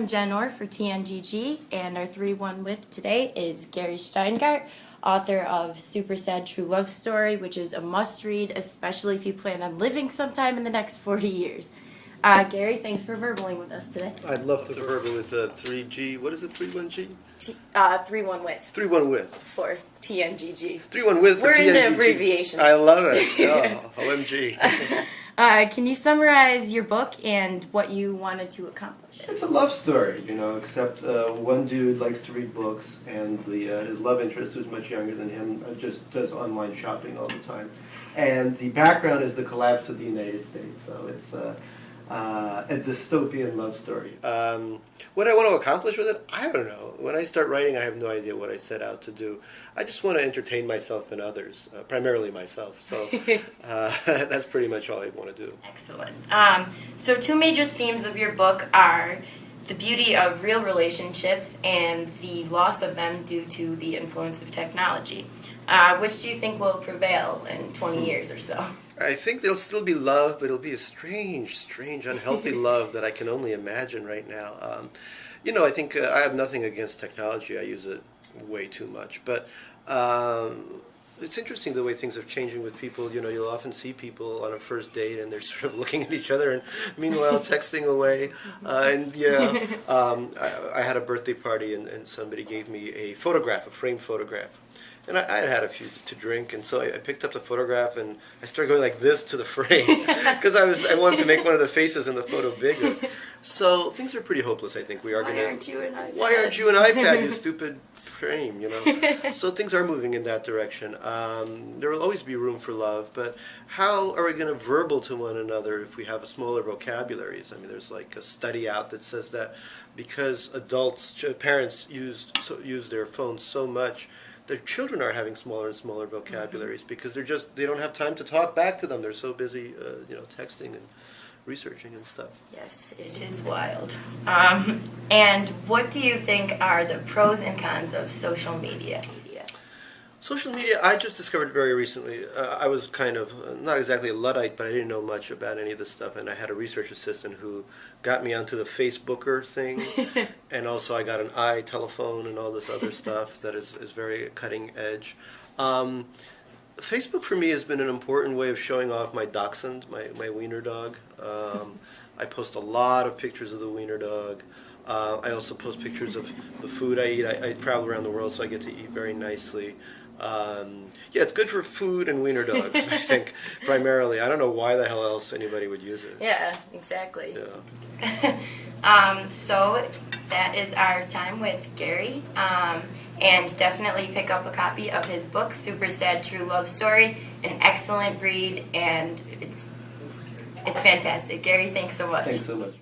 Jen Orr for TNGG, and our 3-1 with today is Gary Shteyngart, author of Super Sad True Love Story, which is a must-read, especially if you plan on living sometime in the next 40 years. Gary, thanks for verbling with us today. I'd love to verbal with 3G. What is it, 3-1G? 3-1 with. 3-1 with. For TNGG. 3-1 with for We're TNGG. in the abbreviations. I love it. Oh, OMG. Can you summarize your book and what you wanted to accomplish? It's a love story, except one dude likes to read books, and his love interest, who's much younger than him, just does online shopping all the time. And the background is the collapse of the United States, so it's a dystopian love story. What I want to accomplish with it, I don't know. When I start writing, I have no idea what I set out to do. I just want to entertain myself and others, primarily myself. So that's pretty much all I want to do. Excellent. So two major themes of your book are the beauty of real relationships and the loss of them due to the influence of technology. Which do you think will prevail in 20 years or so? I think there'll still be love, but it'll be a strange, unhealthy love that I can only imagine right now. I think I have nothing against technology. I use it way too much. But it's interesting the way things are changing with people. You'll often see people on a first date and they're sort of looking at each other and meanwhile texting away. I had a birthday party and somebody gave me a framed photograph. And I had had a few to drink, and so I picked up the photograph and I started going like this to the frame because I wanted to make one of the faces in the photo bigger. So things are pretty hopeless. I think we are going to. Why aren't you an iPad? Why aren't you an iPad? You stupid frame, So things are moving in that direction. There will always be room for love, but how are we going to verbal to one another if we have smaller vocabularies? I mean, there's like a study out that says that because parents use their phones so much, their children are having smaller and smaller vocabularies because they don't have time to talk back to them. They're so busy, texting and researching and stuff. Yes, it is wild. And what do you think are the pros and cons of social media? Social media, I just discovered very recently. I was kind of, not exactly a Luddite, but I didn't know much about any of this stuff. And I had a research assistant who got me onto the Facebooker thing. And also I got an iTelephone and all this other stuff that is very cutting edge. Facebook for me has been an important way of showing off my dachshund, my wiener dog. I post a lot of pictures of the wiener dog. I also post pictures of the food I eat. I travel around the world, so I get to eat very nicely. It's good for food and wiener dogs, I think, primarily. I don't know why the hell else anybody would use it. Yeah, exactly. Yeah. So that is our time with Gary. And definitely pick up a copy of his book, Super Sad True Love Story. An excellent read, and it's fantastic. Gary, thanks so much. Thanks so much.